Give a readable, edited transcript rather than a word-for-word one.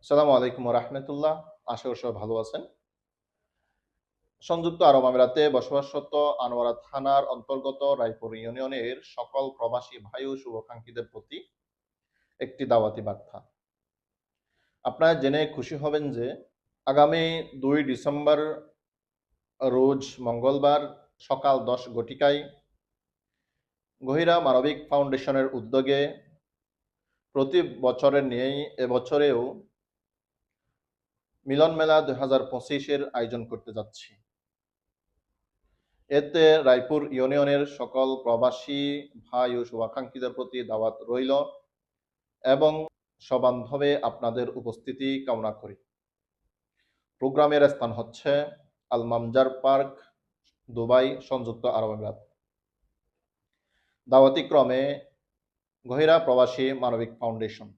আসসালামু আলাইকুম রাহমাতুল্লাহ। আশা করি সবাই ভালো আছেন। সংযুক্ত আরব আমিরাতে বসবাসরত আনোয়ারা থানার অন্তর্গত রায়পুর ইউনিয়নের সকল প্রবাসী ভাই ও শুভাকাঙ্ক্ষীদের প্রতি একটি দাওয়াতি বার্তা। আপনারা জেনে খুশি হবেন যে আগামী ২ ডিসেম্বর রোজ মঙ্গলবার সকাল ১০ ঘটিকায় গহিরা মানবিক ফাউন্ডেশনের উদ্যোগে প্রতি বছরের ন্যায় এবছরেও মিলন মেলা ২০২৫ আয়োজন করতে যাচ্ছি। এতে রায়পুর ইউনিয়নের সকল প্রবাসী ভাই ও শুভাকাঙ্ক্ষীদের প্রতি দাওয়াত রইল এবং সবান্ধবে আপনাদের উপস্থিতি কামনা করি। প্রোগ্রামের স্থান হচ্ছে আল মামজার পার্ক, দুবাই, সংযুক্ত আরব আমিরাত। দাওয়াতি ক্রমে গহিরা প্রবাসী মানবিক ফাউন্ডেশন।